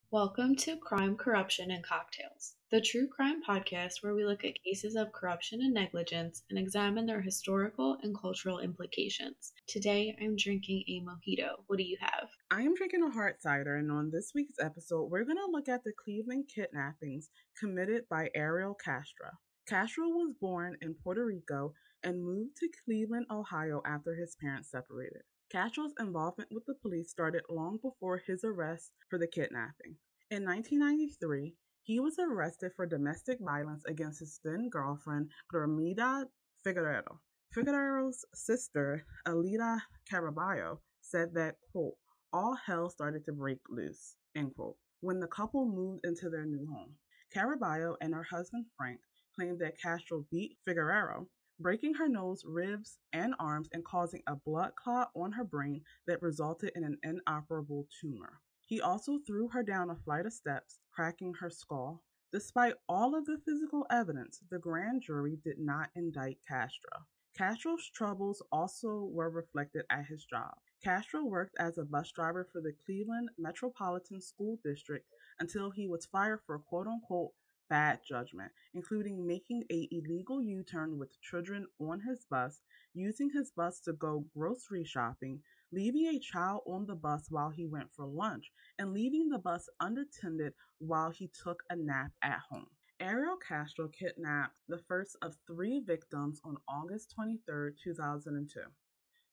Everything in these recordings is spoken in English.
Welcome to Crime, Corruption, and Cocktails, the true crime podcast where we look at cases of corruption and negligence and examine their historical and cultural implications. Today, I'm drinking a mojito. What do you have? I am drinking a hard cider, and on this week's episode, we're going to look at the Cleveland Kidnappings committed by Ariel Castro. Castro was born in Puerto Rico and moved to Cleveland, Ohio after his parents separated. Castro's involvement with the police started long before his arrest for the kidnapping. In 1993, he was arrested for domestic violence against his then girlfriend, Gramida Figueroa. Figueroa's sister, Alida Caraballo, said that, quote, all hell started to break loose, end quote, when the couple moved into their new home. Caraballo and her husband Frank claimed that Castro beat Figueroa, breaking her nose, ribs, and arms and causing a blood clot on her brain that resulted in an inoperable tumor. He also threw her down a flight of steps, cracking her skull. Despite all of the physical evidence, the grand jury did not indict Castro. Castro's troubles also were reflected at his job. Castro worked as a bus driver for the Cleveland Metropolitan School District until he was fired for quote-unquote bad judgment, including making an illegal U-turn with children on his bus, using his bus to go grocery shopping, leaving a child on the bus while he went for lunch, and leaving the bus unattended while he took a nap at home. Ariel Castro kidnapped the first of 3 victims on August 23, 2002.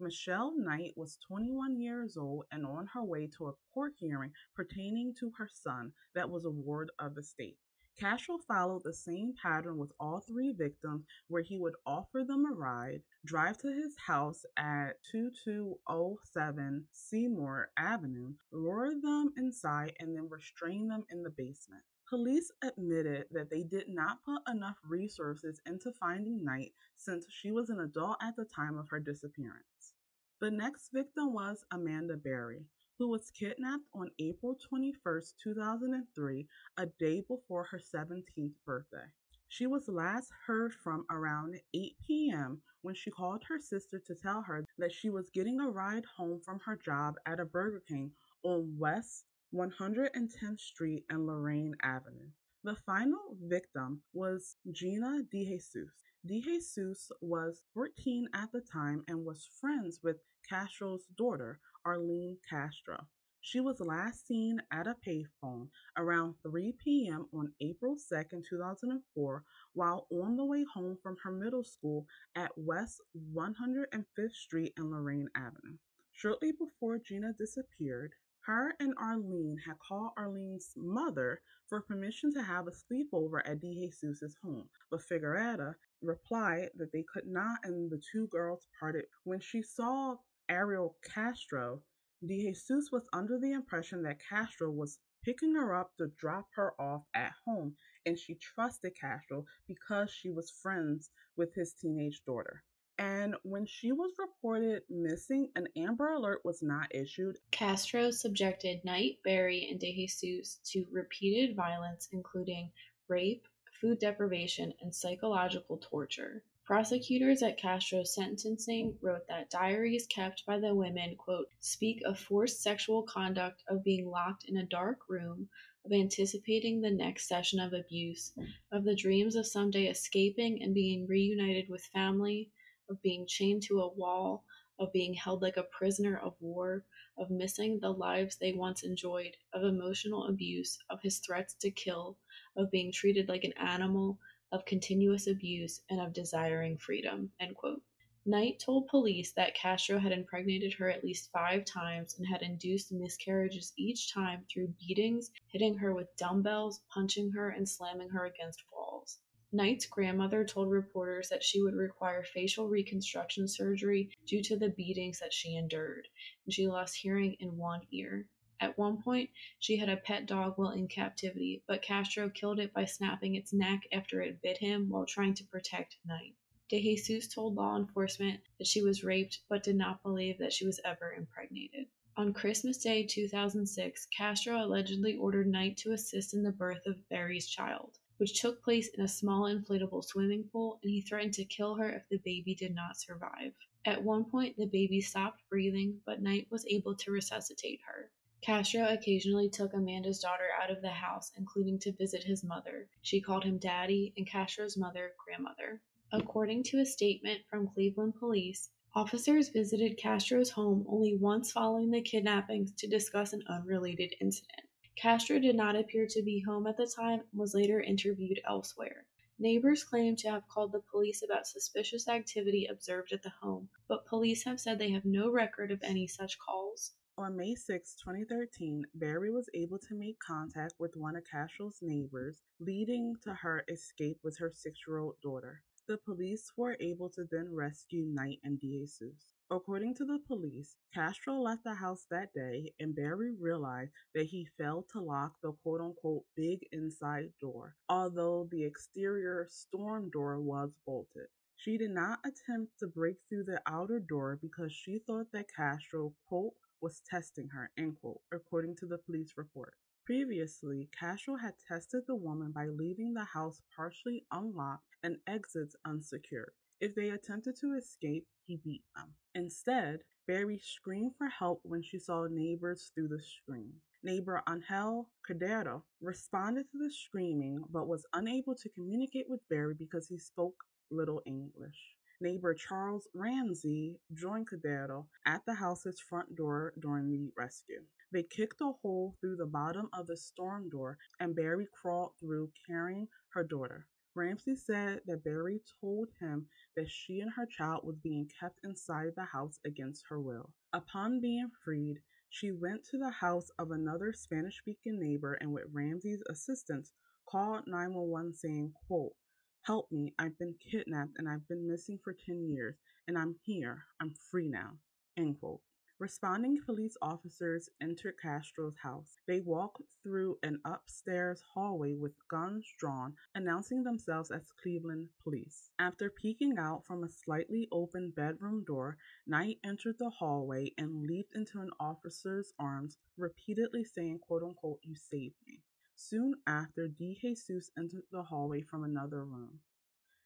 Michelle Knight was 21 years old and on her way to a court hearing pertaining to her son that was a ward of the state. Castro followed the same pattern with all 3 victims, where he would offer them a ride, drive to his house at 2207 Seymour Avenue, lure them inside, and then restrain them in the basement. Police admitted that they did not put enough resources into finding Knight since she was an adult at the time of her disappearance. The next victim was Amanda Berry, who was kidnapped on April 21, 2003, a day before her 17th birthday. She was last heard from around 8 p.m. when she called her sister to tell her that she was getting a ride home from her job at a Burger King on West 110th Street and Lorraine Avenue. The final victim was Gina DeJesus. DeJesus was 14 at the time and was friends with Castro's daughter, Arlene Castro. She was last seen at a payphone around 3 p.m. on April 2, 2004, while on the way home from her middle school at West 105th Street and Lorraine Avenue. Shortly before Gina disappeared, her and Arlene had called Arlene's mother for permission to have a sleepover at DeJesus' home, but Figueroa replied that they could not, and the 2 girls parted. When she saw Ariel Castro, DeJesus was under the impression that Castro was picking her up to drop her off at home, and she trusted Castro because she was friends with his teenage daughter. And when she was reported missing, an Amber Alert was not issued. Castro subjected Knight, Berry, and DeJesus to repeated violence, including rape, food deprivation, and psychological torture. Prosecutors at Castro's sentencing wrote that diaries kept by the women, quote, speak of forced sexual conduct, of being locked in a dark room, of anticipating the next session of abuse, of the dreams of someday escaping and being reunited with family, of being chained to a wall, of being held like a prisoner of war, of missing the lives they once enjoyed, of emotional abuse, of his threats to kill, of being treated like an animal, of continuous abuse, and of desiring freedom, end quote. Knight told police that Castro had impregnated her at least 5 times and had induced miscarriages each time through beatings, hitting her with dumbbells, punching her, and slamming her against walls. Knight's grandmother told reporters that she would require facial reconstruction surgery due to the beatings that she endured, and she lost hearing in one ear. At one point, she had a pet dog while in captivity, but Castro killed it by snapping its neck after it bit him while trying to protect Knight. DeJesus told law enforcement that she was raped, but did not believe that she was ever impregnated. On Christmas Day 2006, Castro allegedly ordered Knight to assist in the birth of Berry's child, which took place in a small inflatable swimming pool, and he threatened to kill her if the baby did not survive. At one point, the baby stopped breathing, but Knight was able to resuscitate her. Castro occasionally took Amanda's daughter out of the house, including to visit his mother. She called him Daddy, and Castro's mother, Grandmother. According to a statement from Cleveland police, officers visited Castro's home only once following the kidnappings to discuss an unrelated incident. Castro did not appear to be home at the time and was later interviewed elsewhere. Neighbors claim to have called the police about suspicious activity observed at the home, but police have said they have no record of any such calls. On May 6, 2013, Barry was able to make contact with one of Castro's neighbors, leading to her escape with her 6-year-old daughter. The police were able to then rescue Knight and DeJesus. According to the police, Castro left the house that day and Barry realized that he failed to lock the quote-unquote big inside door, although the exterior storm door was bolted. She did not attempt to break through the outer door because she thought that Castro, quote, was testing her, end quote, according to the police report. Previously, Castro had tested the woman by leaving the house partially unlocked and exits unsecured. If they attempted to escape, he beat them. Instead, Barry screamed for help when she saw neighbors through the screen. Neighbor Ariel Castro responded to the screaming but was unable to communicate with Barry because he spoke little English. Neighbor Charles Ramsey joined Castro at the house's front door during the rescue. They kicked a hole through the bottom of the storm door and Barry crawled through carrying her daughter. Ramsey said that Barry told him that she and her child was being kept inside the house against her will. Upon being freed, she went to the house of another Spanish-speaking neighbor and with Ramsey's assistance called 911 saying, quote, "Help me, I've been kidnapped and I've been missing for 10 years, and I'm here, I'm free now," end quote. Responding police officers entered Castro's house. They walked through an upstairs hallway with guns drawn, announcing themselves as Cleveland police. After peeking out from a slightly open bedroom door, Knight entered the hallway and leaped into an officer's arms, repeatedly saying, quote unquote, "You saved me." Soon after, DeJesus entered the hallway from another room.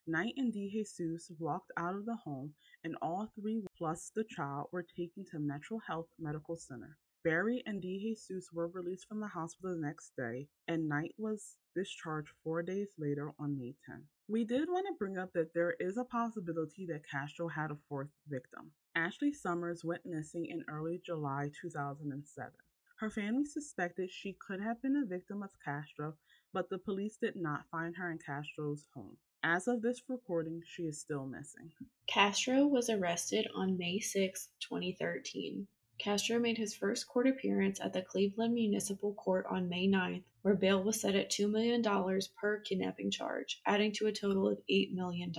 Knight and DeJesus walked out of the home, and all three plus the child were taken to Metro Health Medical Center. Barry and DeJesus were released from the hospital the next day, and Knight was discharged 4 days later on May 10. We did want to bring up that there is a possibility that Castro had a fourth victim. Ashley Summers went missing in early July 2007. Her family suspected she could have been a victim of Castro, but the police did not find her in Castro's home. As of this recording, she is still missing. Castro was arrested on May 6, 2013. Castro made his first court appearance at the Cleveland Municipal Court on May 9th, where bail was set at $2 million per kidnapping charge, adding to a total of $8 million.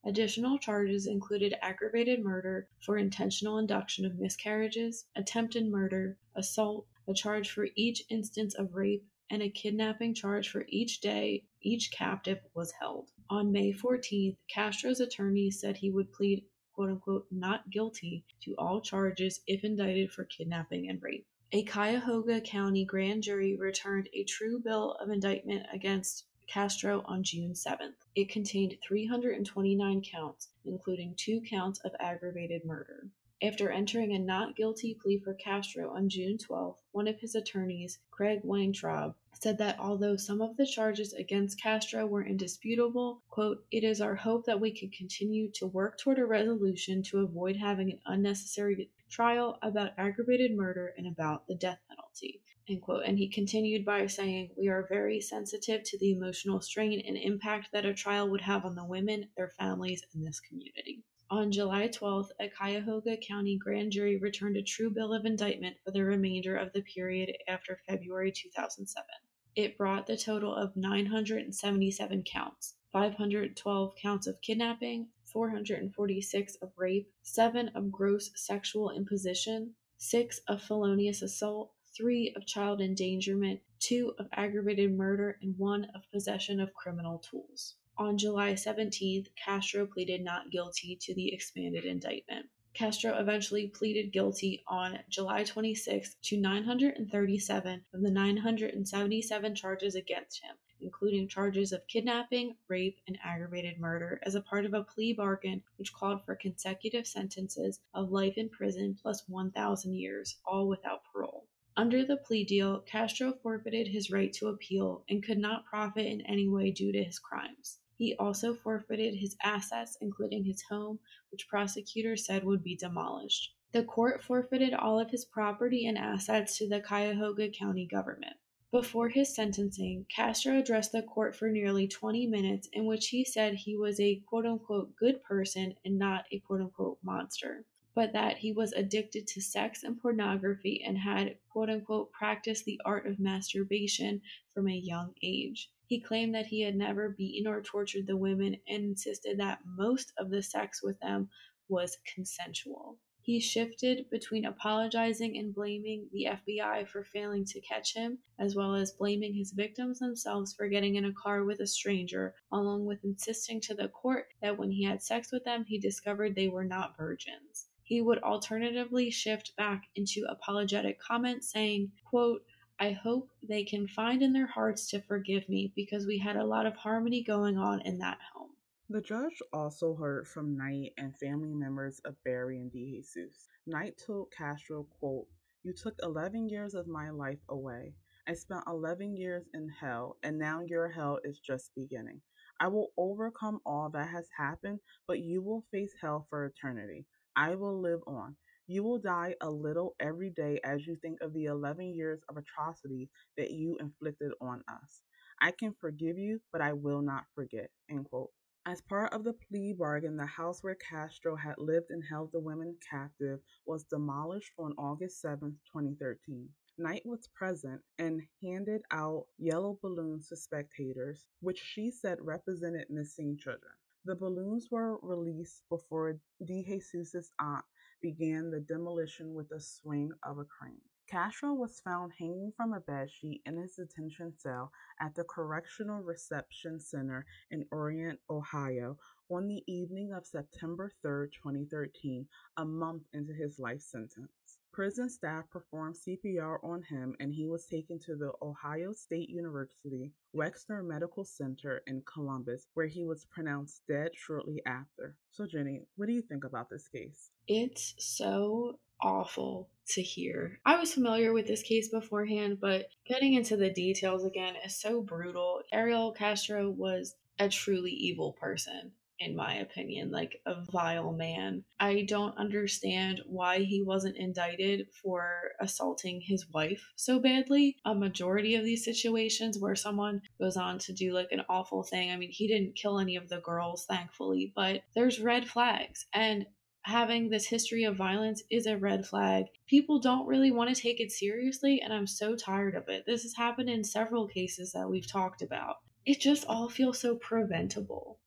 Additional charges included aggravated murder for intentional induction of miscarriages, attempted murder, assault, a charge for each instance of rape, and a kidnapping charge for each day each captive was held. On May 14th, Castro's attorney said he would plead, quote-unquote, "not guilty" to all charges if indicted for kidnapping and rape. A Cuyahoga County grand jury returned a true bill of indictment against Castro on June 7th. It contained 329 counts, including 2 counts of aggravated murder. After entering a not guilty plea for Castro on June 12th, one of his attorneys, Craig Weintraub, said that although some of the charges against Castro were indisputable, quote, "it is our hope that we can continue to work toward a resolution to avoid having an unnecessary trial about aggravated murder and about the death penalty," end quote. And he continued by saying, "We are very sensitive to the emotional strain and impact that a trial would have on the women, their families, and this community." On July 12th, a Cuyahoga County grand jury returned a true bill of indictment for the remainder of the period after February 2007. It brought the total of 977 counts, 512 counts of kidnapping, 446 of rape, 7 of gross sexual imposition, 6 of felonious assault, 3 of child endangerment, 2 of aggravated murder, and 1 of possession of criminal tools. On July 17th, Castro pleaded not guilty to the expanded indictment. Castro eventually pleaded guilty on July 26th to 937 of the 977 charges against him, including charges of kidnapping, rape, and aggravated murder, as a part of a plea bargain which called for consecutive sentences of life in prison plus 1,000 years, all without parole. Under the plea deal, Castro forfeited his right to appeal and could not profit in any way due to his crimes. He also forfeited his assets, including his home, which prosecutors said would be demolished. The court forfeited all of his property and assets to the Cuyahoga County government. Before his sentencing, Castro addressed the court for nearly 20 minutes, in which he said he was a quote-unquote good person and not a quote-unquote monster, but that he was addicted to sex and pornography and had quote-unquote practiced the art of masturbation from a young age. He claimed that he had never beaten or tortured the women and insisted that most of the sex with them was consensual. He shifted between apologizing and blaming the FBI for failing to catch him, as well as blaming his victims themselves for getting in a car with a stranger, along with insisting to the court that when he had sex with them, he discovered they were not virgins. He would alternatively shift back into apologetic comments saying, quote, "I hope they can find in their hearts to forgive me because we had a lot of harmony going on in that home." The judge also heard from Knight and family members of Barry and DeJesus. Knight told Castro, quote, "You took 11 years of my life away. I spent 11 years in hell, and now your hell is just beginning. I will overcome all that has happened, but you will face hell for eternity. I will live on. You will die a little every day as you think of the 11 years of atrocities that you inflicted on us. I can forgive you, but I will not forget." End quote. As part of the plea bargain, the house where Castro had lived and held the women captive was demolished on August 7, 2013. Knight was present and handed out yellow balloons to spectators, which she said represented missing children. The balloons were released before DeJesus' aunt began the demolition with a swing of a crane. Castro was found hanging from a bedsheet in his detention cell at the Correctional Reception Center in Orient, Ohio, on the evening of September 3, 2013, a month into his life sentence. Prison staff performed CPR on him, and he was taken to the Ohio State University Wexner Medical Center in Columbus, where he was pronounced dead shortly after. So, Jenny, what do you think about this case? It's so awful to hear. I was familiar with this case beforehand, but getting into the details again is so brutal. Ariel Castro was a truly evil person, in my opinion, like a vile man. I don't understand why he wasn't indicted for assaulting his wife so badly. A majority of these situations where someone goes on to do like an awful thing, I mean, he didn't kill any of the girls, thankfully, but there's red flags. And having this history of violence is a red flag. People don't really want to take it seriously, and I'm so tired of it. This has happened in several cases that we've talked about. It just all feels so preventable.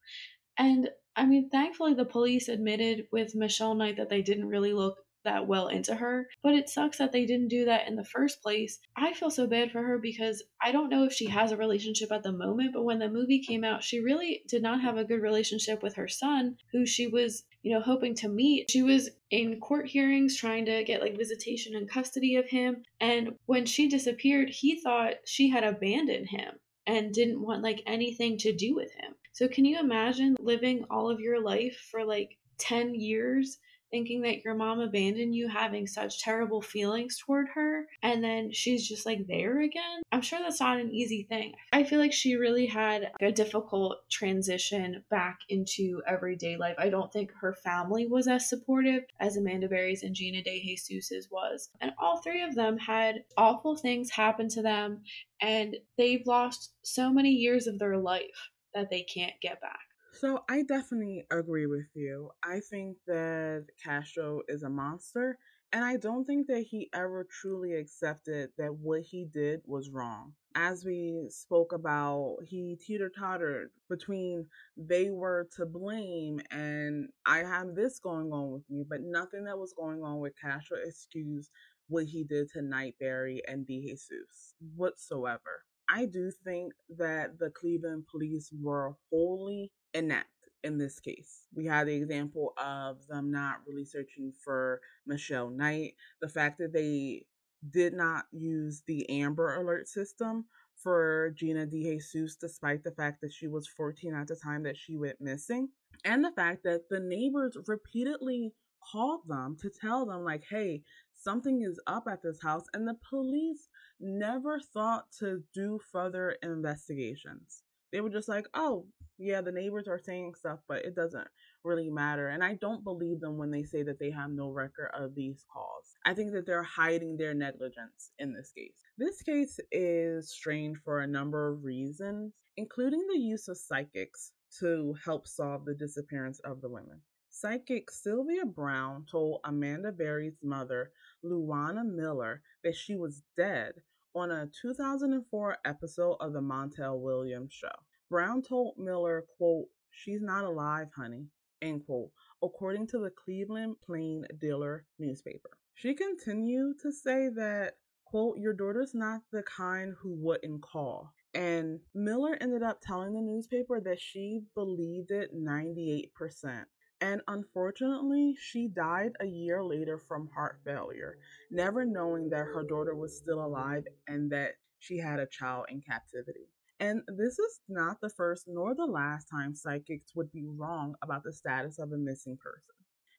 And I mean, thankfully, the police admitted with Michelle Knight that they didn't really look that well into her, but it sucks that they didn't do that in the first place. I feel so bad for her because I don't know if she has a relationship at the moment, but when the movie came out, she really did not have a good relationship with her son, who she was, hoping to meet. She was in court hearings trying to get like visitation and custody of him, and when she disappeared, he thought she had abandoned him and didn't want like anything to do with him. So can you imagine living all of your life for like 10 years thinking that your mom abandoned you, having such terrible feelings toward her, and then she's just like there again? I'm sure that's not an easy thing. I feel like she really had a difficult transition back into everyday life. I don't think her family was as supportive as Amanda Berry's and Gina DeJesus's was. And all three of them had awful things happen to them, and they've lost so many years of their life that they can't get back. So I definitely agree with you. I think that Castro is a monster, and I don't think that he ever truly accepted that what he did was wrong. As we spoke about, he teeter-tottered between they were to blame and I have this going on with me, but nothing that was going on with Castro excused what he did to Nightberry and DeJesus whatsoever. I do think that the Cleveland police were wholly inept in this case. We had the example of them not really searching for Michelle Knight, the fact that they did not use the Amber Alert system for Gina DeJesus, despite the fact that she was 14 at the time that she went missing, and the fact that the neighbors repeatedly called them to tell them, like, hey, something is up at this house, and the police never thought to do further investigations. They were just like, oh, yeah, the neighbors are saying stuff, but it doesn't really matter. And I don't believe them when they say that they have no record of these calls. I think that they're hiding their negligence in this case. This case is strange for a number of reasons, including the use of psychics to help solve the disappearance of the women. Psychic Sylvia Brown told Amanda Berry's mother, Luana Miller, that she was dead on a 2004 episode of the Montel Williams show. Brown told Miller, quote, "She's not alive, honey," end quote, according to the Cleveland Plain Dealer newspaper. She continued to say that, quote, "Your daughter's not the kind who wouldn't call." And Miller ended up telling the newspaper that she believed it 98%. And unfortunately, she died a year later from heart failure, never knowing that her daughter was still alive and that she had a child in captivity. And this is not the first nor the last time psychics would be wrong about the status of a missing person.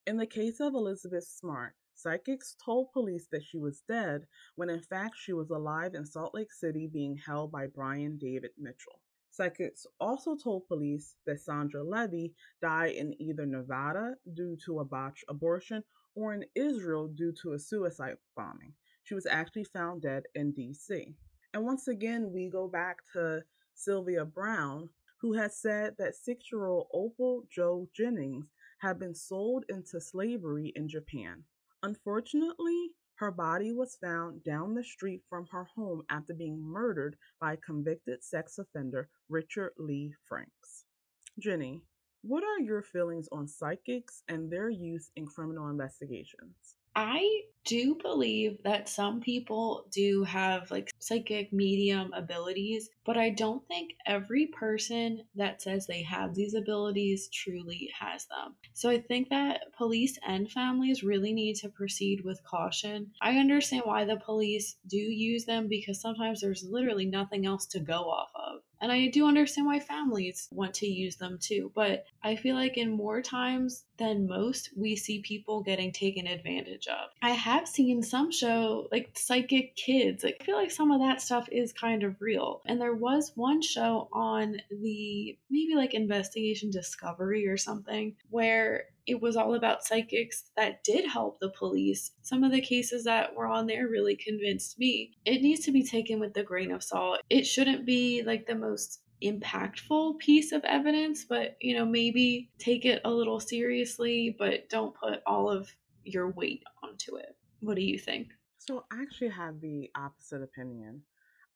In the case of Elizabeth Smart, psychics told police that she was dead when in fact she was alive in Salt Lake City being held by Brian David Mitchell. Psychics also told police that Sandra Levy died in either Nevada due to a botched abortion or in Israel due to a suicide bombing. She was actually found dead in D.C. And once again, we go back to Sylvia Brown, who has said that 6-year-old Opal Jo Jennings had been sold into slavery in Japan. Unfortunately, her body was found down the street from her home after being murdered by convicted sex offender Richard Lee Franks. Jenny, what are your feelings on psychics and their use in criminal investigations? I do believe that some people do have like psychic medium abilities, but I don't think every person that says they have these abilities truly has them. So I think that police and families really need to proceed with caution. I understand why the police do use them because sometimes there's literally nothing else to go off of. And I do understand why families want to use them too. But I feel like in more times than most, we see people getting taken advantage of. I have seen some show like Psychic Kids. Like, I feel like some of that stuff is kind of real. And there was one show on the maybe like Investigation Discovery or something where it was all about psychics that did help the police. Some of the cases that were on there really convinced me. It needs to be taken with a grain of salt. It shouldn't be like the most impactful piece of evidence, but maybe take it a little seriously, but don't put all of your weight onto it. What do you think? So I actually have the opposite opinion.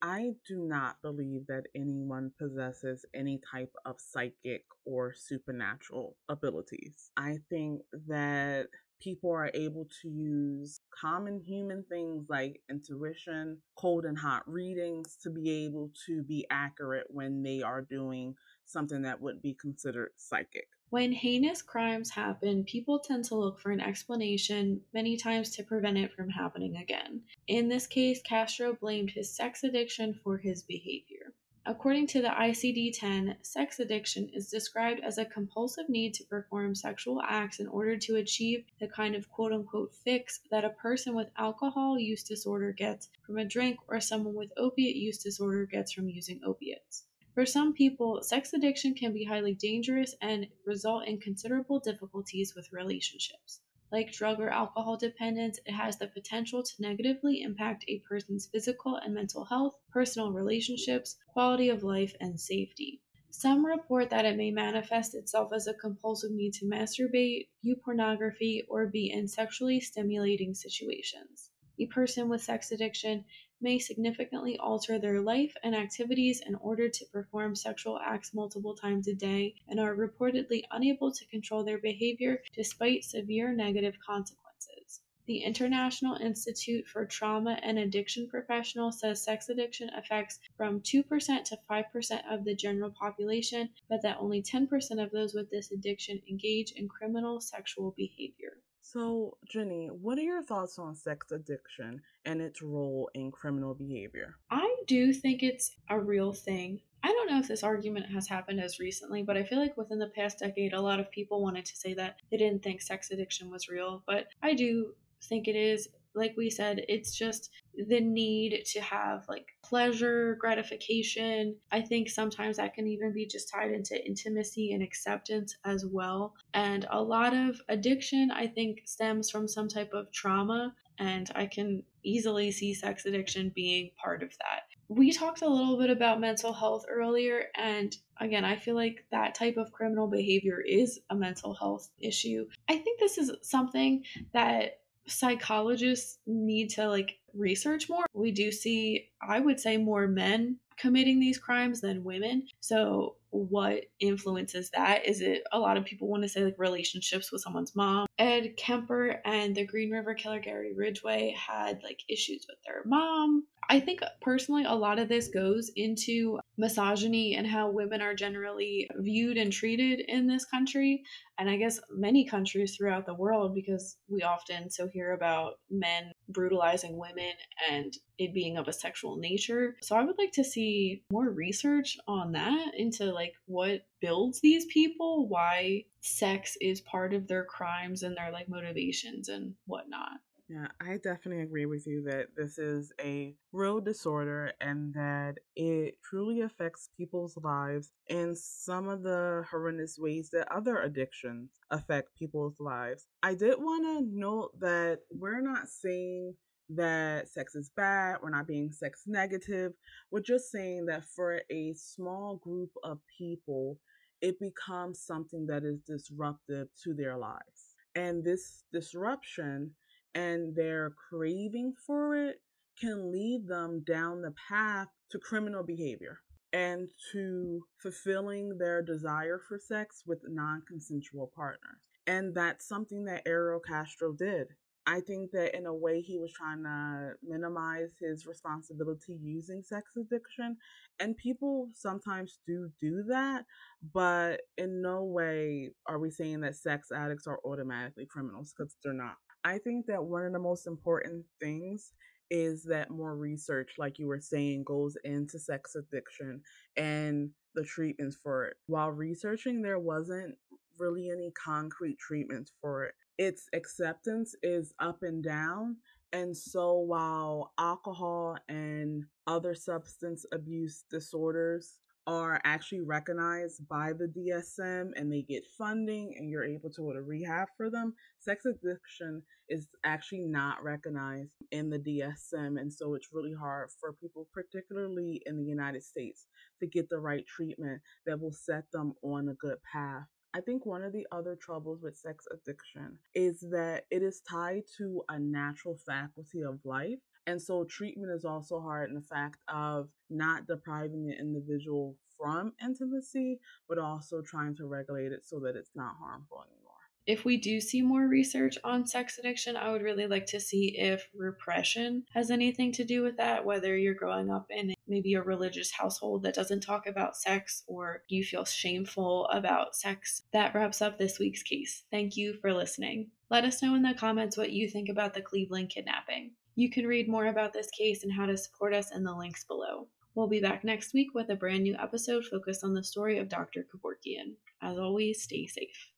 I do not believe that anyone possesses any type of psychic or supernatural abilities. I think that people are able to use common human things like intuition, cold and hot readings to be able to be accurate when they are doing something that would be considered psychic. When heinous crimes happen, people tend to look for an explanation, many times to prevent it from happening again. In this case, Castro blamed his sex addiction for his behavior. According to the ICD-10, sex addiction is described as a compulsive need to perform sexual acts in order to achieve the kind of quote-unquote fix that a person with alcohol use disorder gets from a drink or someone with opiate use disorder gets from using opiates. For some people, sex addiction can be highly dangerous and result in considerable difficulties with relationships. Like drug or alcohol dependence, it has the potential to negatively impact a person's physical and mental health, personal relationships, quality of life, and safety. Some report that it may manifest itself as a compulsive need to masturbate, view pornography, or be in sexually stimulating situations. A person with sex addiction may significantly alter their life and activities in order to perform sexual acts multiple times a day and are reportedly unable to control their behavior despite severe negative consequences. The International Institute for Trauma and Addiction Professionals says sex addiction affects from 2% to 5% of the general population, but that only 10% of those with this addiction engage in criminal sexual behavior. So, Jenny, what are your thoughts on sex addiction and its role in criminal behavior? I do think it's a real thing. I don't know if this argument has happened as recently, but I feel like within the past decade, a lot of people wanted to say that they didn't think sex addiction was real, but I do think it is. Like we said, it's just the need to have like pleasure, gratification. I think sometimes that can even be just tied into intimacy and acceptance as well. And a lot of addiction, I think, stems from some type of trauma. And I can easily see sex addiction being part of that. We talked a little bit about mental health earlier, and again, I feel like that type of criminal behavior is a mental health issue. I think this is something that psychologists need to like research more. We do see, I would say, more men committing these crimes than women. So what influences that? Is it a lot of people want to say like relationships with someone's mom? Ed Kemper and the Green River Killer Gary Ridgway had like issues with their mom. I think personally a lot of this goes into misogyny and how women are generally viewed and treated in this country, and I guess many countries throughout the world, because we often so hear about men brutalizing women and it being of a sexual nature. So I would like to see more research on that, into like what builds these people, why sex is part of their crimes and their like motivations and whatnot. Yeah, I definitely agree with you that this is a real disorder and that it truly affects people's lives in some of the horrendous ways that other addictions affect people's lives. I did want to note that we're not saying that sex is bad, we're not being sex negative. We're just saying that for a small group of people, it becomes something that is disruptive to their lives. And this disruption and their craving for it can lead them down the path to criminal behavior and to fulfilling their desire for sex with non consensual partners. And that's something that Ariel Castro did. I think that in a way he was trying to minimize his responsibility using sex addiction. And people sometimes do that, but in no way are we saying that sex addicts are automatically criminals, because they're not. I think that one of the most important things is that more research, like you were saying, goes into sex addiction and the treatments for it. While researching, there wasn't really any concrete treatments for it. Its acceptance is up and down. And so while alcohol and other substance abuse disorders are actually recognized by the DSM and they get funding and you're able to go to rehab for them, sex addiction is actually not recognized in the DSM. And so it's really hard for people, particularly in the United States, to get the right treatment that will set them on a good path. I think one of the other troubles with sex addiction is that it is tied to a natural faculty of life. And so treatment is also hard in the fact of not depriving the individual from intimacy, but also trying to regulate it so that it's not harmful anymore. If we do see more research on sex addiction, I would really like to see if repression has anything to do with that, whether you're growing up in maybe a religious household that doesn't talk about sex or you feel shameful about sex. That wraps up this week's case. Thank you for listening. Let us know in the comments what you think about the Cleveland kidnapping. You can read more about this case and how to support us in the links below. We'll be back next week with a brand new episode focused on the story of Dr. Kevorkian. As always, stay safe.